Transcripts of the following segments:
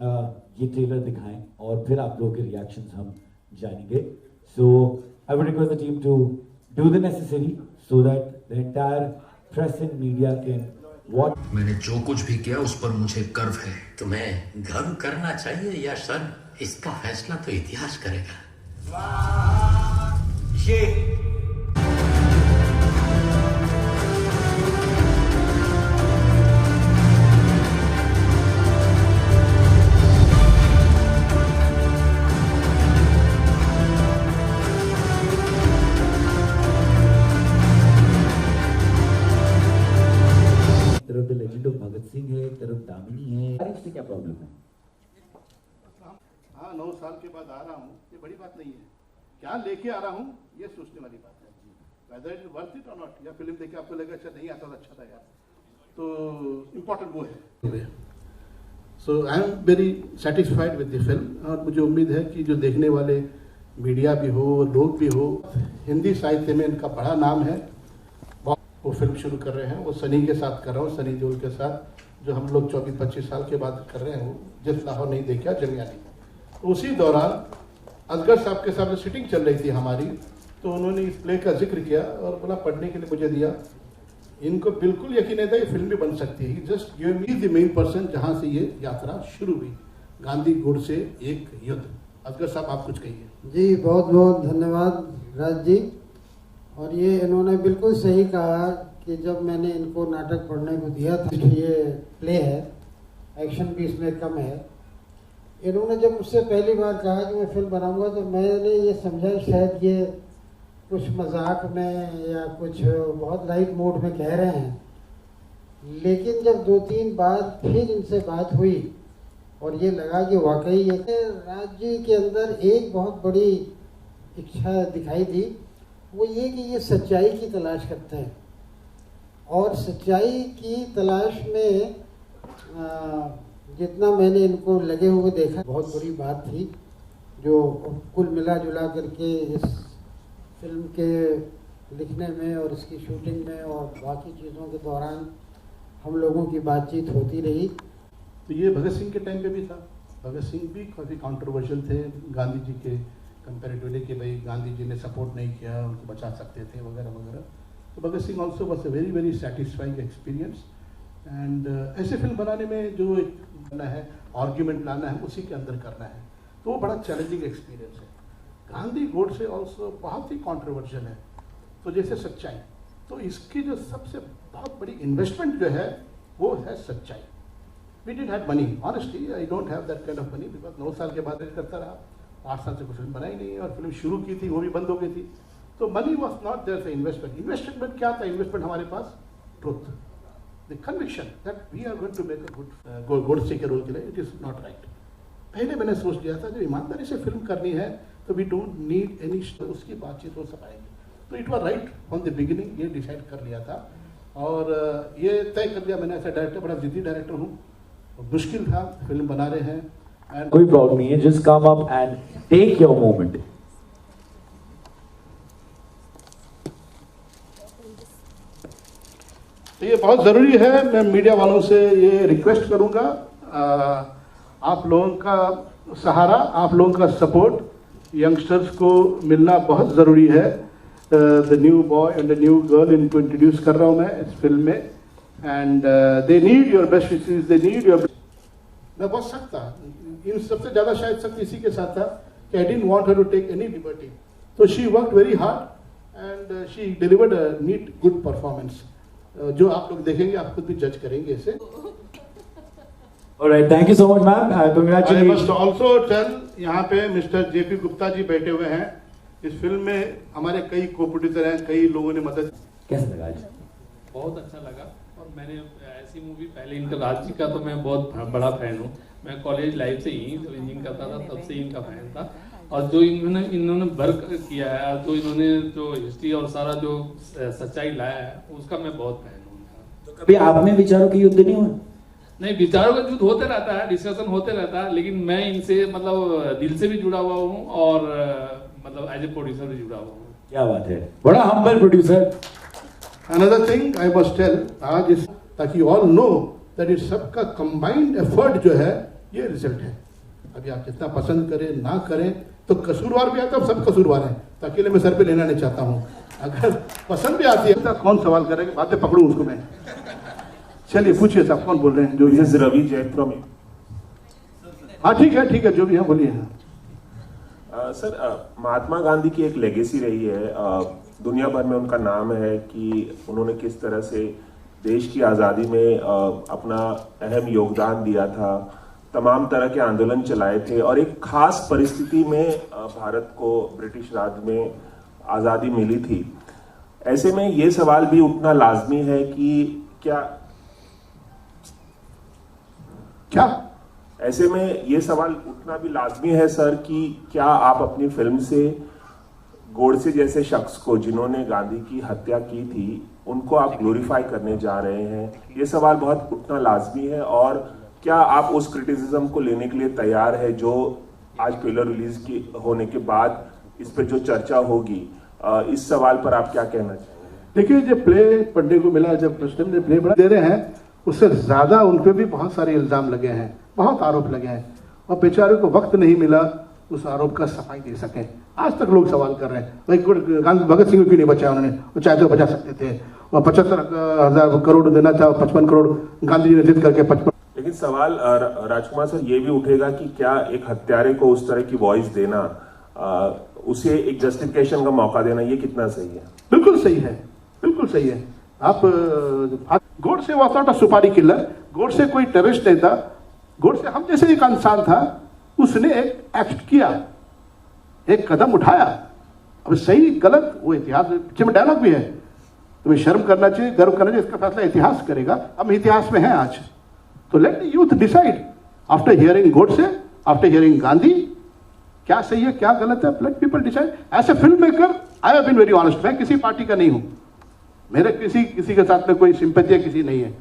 ये ट्रेलर दिखाएं और फिर आप लोगों के रिएक्शंस हम जानेंगे. So I would request the team to do the necessary so that the entire press and media can watch. मैंने जो कुछ भी किया उस पर मुझे गर्व है. तुम्हें गर्व करना चाहिए या शर्म, इसका फैसला तो इतिहास करेगा. ये तरफ the legend of Bhagat Singh है, एक तरफ दामिनी है. इससे क्या प्रॉब्लम है? हाँ, 9 साल के बाद आ रहा हूँ, ये बड़ी बात नहीं है. क्या लेके आ रहा हूँ ये सोचने वाली बात है. वेदर इट वर्थ इट और नॉट, या फिल्म देख के आपको लगा अच्छा नहीं आता तो अच्छा था यार, तो इम्पोर्टेंट वो है. So I am very satisfied with the film और मुझे उम्मीद है कि जो देखने वाले मीडिया भी हो, लोग भी हो, हिंदी साहित्य में इनका बड़ा नाम है. वो फिल्म शुरू कर रहे हैं, वो सनी के साथ कर रहा हूँ, सनी देओल के साथ, जो हम लोग 24-25 साल के बाद कर रहे हैं. वो जिस लाहौर नहीं देखा जंगियानी. तो उसी दौरान असगर साहब के साथ सिटिंग चल रही थी हमारी, तो उन्होंने इस प्ले का जिक्र किया और बोला पढ़ने के लिए मुझे दिया. इनको बिल्कुल यकीन नहीं था ये फिल्म भी बन सकती है. Just give me the main person जहाँ से ये यात्रा शुरू हुई, गांधी गुड़ से एक युद्ध. असगर साहब आप कुछ कहिए. जी बहुत बहुत धन्यवाद राज जी. और ये इन्होंने बिल्कुल सही कहा कि जब मैंने इनको नाटक पढ़ने को दिया था, ये प्ले है, एक्शन भी इसमें कम है. इन्होंने जब मुझसे पहली बार कहा कि मैं फिल्म बनाऊंगा तो मैंने ये समझा शायद ये कुछ मजाक में या कुछ बहुत लाइट मोड में कह रहे हैं. लेकिन जब 2-3 बार फिर इनसे बात हुई और ये लगा कि वाकई ये राज जी के अंदर एक बहुत बड़ी इच्छा दिखाई दी, वो ये कि ये सच्चाई की तलाश करते हैं. और सच्चाई की तलाश में जितना मैंने इनको लगे हुए देखा, बहुत बड़ी बात थी जो कुल मिला जुला करके इस फिल्म के लिखने में और इसकी शूटिंग में और बाकी चीज़ों के दौरान हम लोगों की बातचीत होती रही. तो ये भगत सिंह के टाइम पे भी था. भगत सिंह भी काफ़ी कंट्रोवर्शियल थे गांधी जी के कंपैरेटिवली, कि भाई गांधी जी ने सपोर्ट नहीं किया, उनको बचा सकते थे वगैरह वगैरह. तो Bhagat Singh also was a very very satisfying experience. And ऐसे फिल्म बनाने में जो एक करना है, आर्ग्यूमेंट लाना है, उसी के अंदर करना है, तो वो बड़ा चैलेंजिंग एक्सपीरियंस है. गांधी गोड से ऑल्सो बहुत ही कॉन्ट्रोवर्शियल है. तो जैसे सच्चाई, तो इसकी जो सबसे बहुत बड़ी इन्वेस्टमेंट जो है वो है सच्चाई. We did have money, honestly I don't have that kind of money, because 9 साल के बाद करता रहा. 8 साल से कुछ फिल्म बनाई नहीं, और फिल्म शुरू की थी वो भी बंद हो गई थी. तो money was not there for investment. Investment क्या था? इन्वेस्टमेंट हमारे पास truth, the conviction that we are going to make a good Godse के रोल के लिए. It is not right. पहले मैंने सोच लिया था जब ईमानदारी से फिल्म करनी है तो वी डोंट नीड एनी, उसकी बातचीत हो सकाएगी. तो it was right from the beginning. ये डिसाइड कर लिया था और ये तय कर लिया मैंने. ऐसा डायरेक्टर, बड़ा जिद्दी डायरेक्टर हूँ, मुश्किल था. फिल्म बना रहे हैं. कोई प्रॉब्लम नहीं है, just come up and take your moment. तो ये बहुत ज़रूरी है. मैं मीडिया वालों से ये रिक्वेस्ट करूंगा, आप लोगों का सहारा, आप लोगों का सपोर्ट यंगस्टर्स को मिलना बहुत ज़रूरी है. The new boy and the new girl, इनको इंट्रोड्यूस कर रहा हूँ मैं इस फिल्म में. And they need your best wishes, they need your. मैं बहुत सख्त था, इन सबसे ज़्यादा शायद सख्त इसी के साथ था कि I didn't want her to take any liberty. तो she worked very hard and she delivered a neat good performance. जो आप लोग देखेंगे आप खुद भी जज करेंगे इसे. Alright, thank you so much, ma'am. Congratulations. I must also tell, यहाँ पे मिस्टर JP गुप्ता जी बैठे हुए हैं. इस फिल्म में हमारे कई को प्रोड्यूसर हैं, कई लोगों ने मदद. कैसा लगा आज? बहुत अच्छा लगा. और मैंने ऐसी मूवी पहले, इनका राज जी का तो मैं बहुत बड़ा फैन हूँ. मैं कॉलेज लाइफ से ही जब इंजीनियरिंग करता था तब से इनका फैन था. और जो इन्होंने वर्क किया है, जो इन्होंने जो हिस्ट्री और सारा जो सच्चाई लाया है, उसका मैं बहुत फैन हूँ. तो कभी आपने विचारों की युद्ध नहीं हुआ? नहीं, विचारों का युद्ध होते रहता है, डिस्कशन होते रहता है, लेकिन मैं इनसे मतलब दिल से भी जुड़ा हुआ हूँ और मतलब एज ए प्रोड्यूसर भी जुड़ा हुआ हूँ. क्या बात है, बड़ा humble producer. Another thing I must tell, आज इस ताकि ऑल नो दैट इस सबका कंबाइंड एफर्ट जो है ये रिजल्ट है। अभी आप जितना पसंद करें ना करें, तो कसूरवार भी आता है, सब कसूरवार हैं, तो अकेले मैं सर पे लेना नहीं चाहता हूँ। अगर पसंद भी आती है तो कौन सवाल करेगा, बातें पकड़ूं उसको मैं। चलिए पूछिए साहब, कौन बोल रहे हैं? जो this is Ravi Jain from. हाँ ठीक है, जो भी है बोलिए। सर, महात्मा गांधी की एक लेगेसी रही है, दुनिया भर में उनका नाम है कि उन्होंने किस तरह से देश की आज़ादी में अपना अहम योगदान दिया था, तमाम तरह के आंदोलन चलाए थे, और एक खास परिस्थिति में भारत को ब्रिटिश राज में आज़ादी मिली थी। ऐसे में ये सवाल भी उठना लाजमी है कि क्या ऐसे में ये सवाल उठना भी लाजमी है सर कि क्या आप अपनी फिल्म से गोडसे जैसे शख्स को, जिन्होंने गांधी की हत्या की थी, उनको आप ग्लोरीफाई करने जा रहे हैं? ये सवाल बहुत उठना लाजमी है। और क्या आप उस क्रिटिसिज्म को लेने के लिए तैयार है जो आज ट्रेलर रिलीज की होने के बाद इस पर जो चर्चा होगी, इस सवाल पर आप क्या कहना चाहेंगे? देखिए, जब प्ले पढ़ने को मिला, जब मुस्लिम ने प्ले बना दे रहे हैं, उससे ज्यादा उन पर भी बहुत सारे इल्जाम लगे हैं, बहुत आरोप लगे हैं, और बेचारे को वक्त नहीं मिला उस आरोप का सफाई दे सके। आज तक लोग सवाल कर रहे हैं, भाई गांधी भगत सिंह को क्यों नहीं बचाया उन्होंने? वो चाहे तो बचा सकते थे, और 75,000 करोड़ देना था, 55 करोड़ गांधी जी ने जिद करके 55। लेकिन सवाल राजकुमार सर ये भी उठेगा कि क्या एक हत्यारे को उस तरह की वॉइस देना, उसे एक जस्टिफिकेशन का मौका देना, ये कितना सही है? बिल्कुल सही है, बिल्कुल सही है। आप गोडसे वाज नॉट अ सुपारी किलर, गोडसे कोई टेररिस्ट नहीं था, गोडसे हम जैसे एक इंसान था, उसने एक एक्ट किया, एक कदम उठाया। अब सही गलत वो इतिहास पीछे में डायलॉग भी है, तुम्हें शर्म करना चाहिए, गर्व करना चाहिए, इसका फैसला इतिहास करेगा। हम इतिहास में हैं आज, तो let the youth decide after hearing Godse, after hearing Gandhi, क्या सही है क्या गलत है, let people decide. As a film maker I have been very honest, मैं किसी पार्टी का नहीं हूं, मेरे किसी के साथ में कोई सिंपैथी किसी नहीं है।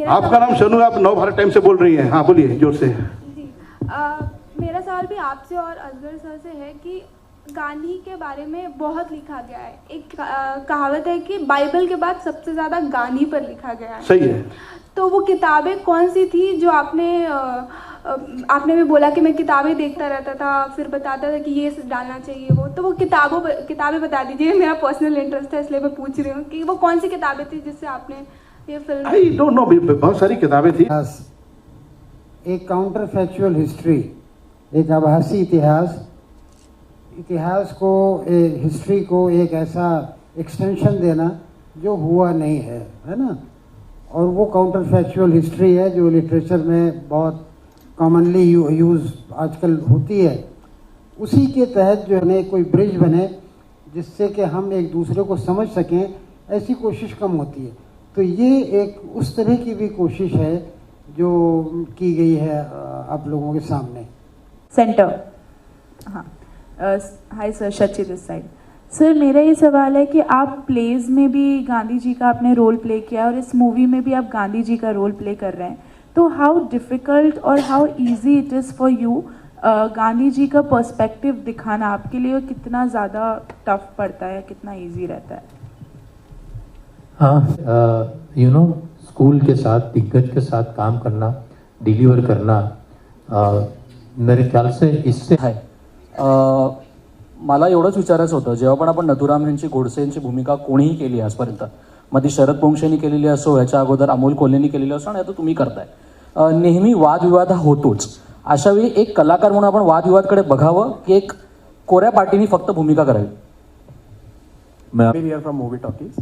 आपका नाम शनु, आप नव भारत टाइम से बोल रही हैं। हाँ बोलिए जोर से। जी, मेरा सवाल भी आपसे और असगर सर से है कि गांधी के बारे में बहुत लिखा गया है। एक कहावत है कि बाइबल के बाद सबसे ज़्यादा गांधी पर लिखा गया है। सही है। तो वो किताबें कौन सी थी जो आपने भी बोला कि मैं किताबें देखता रहता था, फिर बताता था कि ये डालना चाहिए वो, तो वो किताबें बता दीजिए। मेरा पर्सनल इंटरेस्ट है इसलिए मैं पूछ रही हूँ कि वो कौन सी किताबें थी जिससे आपने ये फिल्म। आई डोंट नो, बहुत सारी किताबें थी। एक काउंटर फैक्चुअल हिस्ट्री, एक आभासी इतिहास को, हिस्ट्री को एक ऐसा एक्सटेंशन देना जो हुआ नहीं है ना। और वो काउंटर फैक्चुअल हिस्ट्री है जो लिटरेचर में बहुत कॉमनली यूज़ आजकल होती है। उसी के तहत जो है कोई ब्रिज बने जिससे कि हम एक दूसरे को समझ सकें, ऐसी कोशिश कम होती है। तो ये एक उस तरह की भी कोशिश है जो की गई है आप लोगों के सामने। सेंटर। हाँ, hi sir, Shachi this side. Sir, मेरा ये सवाल है कि आप प्लेज में भी गांधी जी का आपने रोल प्ले किया और इस मूवी में भी आप गांधी जी का रोल प्ले कर रहे हैं, तो हाउ डिफ़िकल्ट और how easy it is for you Gandhi ji का पर्सपेक्टिव दिखाना, आपके लिए कितना ज़्यादा टफ पड़ता है, कितना इजी रहता है? हाँ, यू नो, स्कूल के साथ, दिग्गज के साथ काम करना, डिलीवर करना, मेरे ख्याल से इससे है। मला एवढंच विचारायचं होतं, जेव्हा पण आपण नथुराम यांची, गोडसे यांची भूमिका कोणीही केली आजपर्यंत, मग ती शरद पोंक्षेनी केलेली असो, याच्या अगोदर अमोल कोल्हेनी केलेली असो, आणि आता तुम्ही करताय, नेहमी वादविवाद हा होतोच। अशा वेळी एक कलाकार म्हणून आपण वादविवादकडे बघावं की एक कोऱ्या पार्टीनी फक्त भूमिका करावी? Here from Movie Talkies.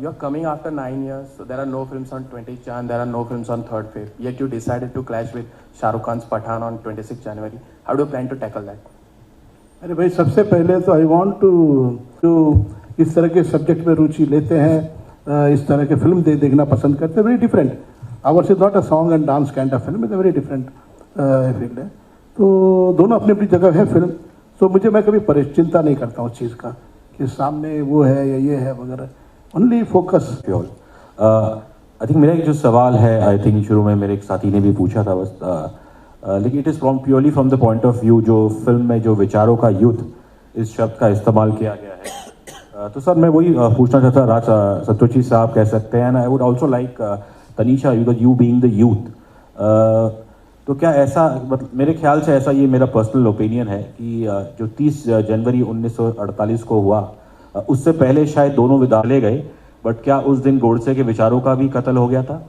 You're coming after 9 years. So there are no films on 20th Jan. There are no films on 3rd Feb. Yet you decided to clash with Shah Rukh Khan's Pathaan on 26th January. How do you plan to tackle that? अरे भाई, सबसे पहले तो I want to इस तरह के subject में रुचि लेते हैं, इस तरह के फिल्म देखना पसंद करते हैं, very different. Hours is not a song and dance kind of film, is a very different field है। तो दोनों अपनी अपनी जगह है फिल्म। तो मुझे, मैं कभी चिंता नहीं करता हूँ उस चीज़ का कि सामने वो है या ये है वगैरह, ओनली फोकस। आई थिंक मेरा एक जो सवाल है, आई थिंक शुरू में मेरे एक साथी ने भी पूछा था बस, लेकिन it is purely from the point of view, जो फिल्म में जो विचारों का युद्ध इस शब्द का इस्तेमाल किया गया है, तो सर मैं वही पूछना चाहता, राज सत्योची साहब कह सकते हैं, and I would also like Tanisha, you being the youth, तो क्या ऐसा, मतलब मेरे ख्याल से ऐसा, ये मेरा पर्सनल ओपिनियन है कि जो 30 जनवरी 1948 को हुआ, उससे पहले शायद दोनों विदा ले गए, बट क्या उस दिन गोडसे के विचारों का भी कत्ल हो गया था?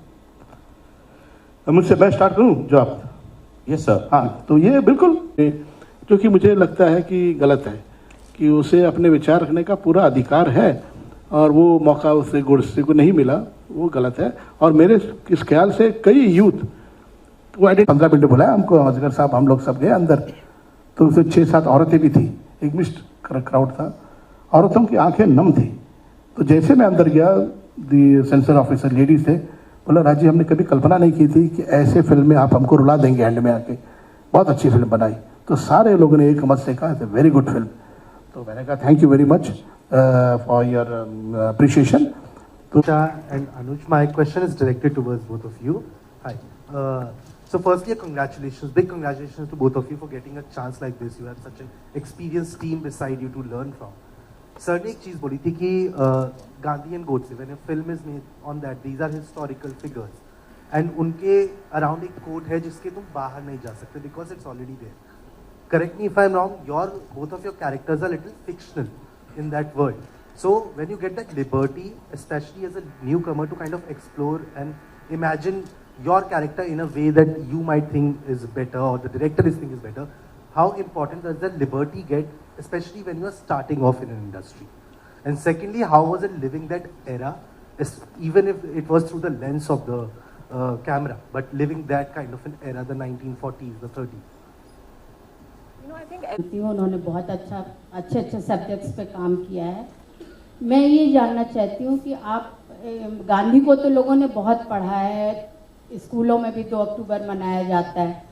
मुझसे मैं स्टार्ट करूं जवाब? Yes sir. हाँ, तो ये बिल्कुल, जो कि मुझे लगता है कि गलत है, कि उसे अपने विचार रखने का पूरा अधिकार है और वो मौका उसे गोडसे को नहीं मिला, वो गलत है। और मेरे इस ख्याल से कई यूथ वो 15 मिनट बुलाया हमको अजगर साहब, हम लोग सब गए अंदर, तो उसमें 6-7 औरतें भी थी, एक मिक्स्ड क्राउड था, औरतों की आंखें नम थी। तो जैसे मैं अंदर गया, दी सेंसर ऑफिसर लेडीज थे, बोला राजी हमने कभी कल्पना नहीं की थी कि ऐसे फिल्म में आप हमको रुला देंगे एंड में आके, बहुत अच्छी फिल्म बनाई। तो सारे लोगों ने एक मत से कहा it's a very good film. तो मैंने कहा thank you very much for your appreciation. And Anuj, my question is directed towards both of you. Hi. So firstly, congratulations, big congratulations to both of you for getting a chance like this. You have such an experienced team beside you to learn from. Sir ने एक चीज़ बोली थी कि Gandhi and Godse, when a film is made on that, these are historical figures, and उनके around एक code है जिसके तुम बाहर नहीं जा सकते because it's already there. Correct me if I'm wrong. Both of your characters are little fictional in that world. So when you get that liberty, especially as a newcomer, to kind of explore and imagine your character in a way that you might think is better or the director is think is better, how important does that liberty get, especially when you are starting off in an industry? And secondly, how was it living that era, even if it was through the lens of the camera, but living that kind of an era, the 1940s, the 30s? I think उन्होंने बहुत अच्छे subjects पे काम किया है। मैं ये जानना चाहती हूँ कि आप गांधी को तो लोगों ने बहुत पढ़ा है, स्कूलों में भी 2 अक्टूबर मनाया जाता है,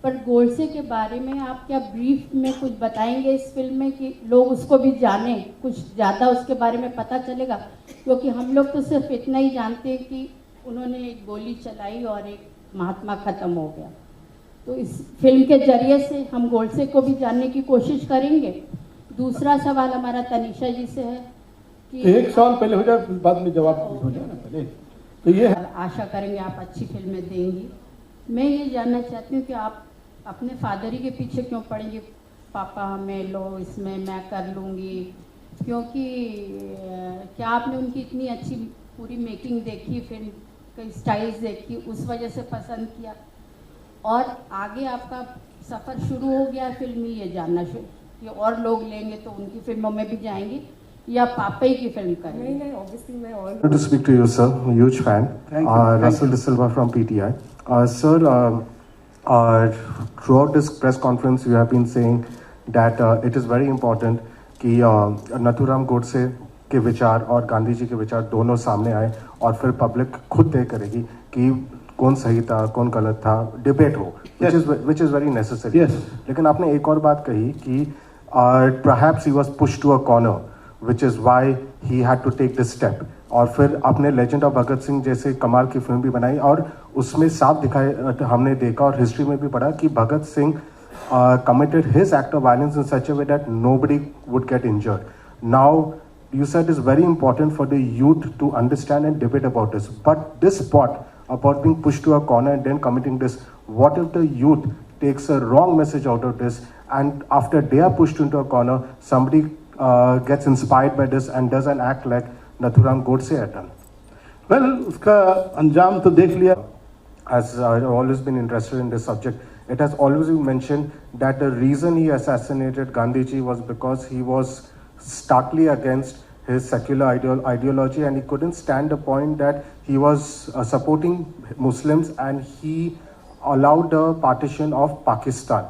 पर गोडसे के बारे में आप क्या ब्रीफ में कुछ बताएंगे इस फिल्म में कि लोग उसको भी जाने, कुछ ज़्यादा उसके बारे में पता चलेगा? क्योंकि हम लोग तो सिर्फ इतना ही जानते हैं कि उन्होंने एक गोली चलाई और एक महात्मा ख़त्म हो गया। तो इस फिल्म के जरिए से हम गोडसे को भी जानने की कोशिश करेंगे। दूसरा सवाल हमारा तनीषा जी से है कि एक सवाल पहले हो जाए, बाद में जवाब हो जाए ना पहले। तो ये आशा करेंगे आप अच्छी फिल्में देंगी। मैं ये जानना चाहती हूँ कि आप अपने फादर ही के पीछे क्यों पड़ेंगे, पापा हमें लो इसमें मैं कर लूँगी, क्योंकि क्या आपने उनकी इतनी अच्छी पूरी मेकिंग देखी, फिल्म के स्टाइल्स देखी, उस वजह से पसंद किया? और आगे आपका सफ़र शुरू हो गया फिल्म में, ये जानना शुरू कि और लोग लेंगे तो उनकी फिल्मों में भी जाएंगे या पापा ही की फिल्म करेंगे? नहीं, ऑब्वियसली मैं और Good to speak to you, sir. Huge fan. Russell De Silva from PTI. Sir, throughout this press conference, you have been saying that it is very important कि नथुराम गोडसे के विचार और गांधी जी के विचार दोनों सामने आए और फिर पब्लिक खुद तय करेगी कि कौन सही था कौन गलत था, डिबेट हो, which is very necessary. Yes. लेकिन आपने एक और बात कही कि perhaps he was pushed to a corner, which is why he had to take this step. और फिर आपने लेजेंड ऑफ भगत सिंह जैसे कमाल की फिल्म भी बनाई और उसमें साफ दिखाए, हमने देखा और हिस्ट्री में भी पढ़ा कि Bhagat Singh committed his act of violence in such a way that nobody would get injured. Now, you said it's very important for the youth to understand and debate about this. But this part about being pushed to a corner and then committing this, what if the youth takes a wrong message out of this and after they are pushed into a corner, somebody gets inspired by this and does an act like Nathuram Godse had done? Well, uska anjam to dekh liya. As I've always been interested in this subject, it has always been mentioned that the reason he assassinated Gandhiji was because he was starkly against his secular ideology and he couldn't stand the point that he was supporting Muslims and he allowed the partition of Pakistan.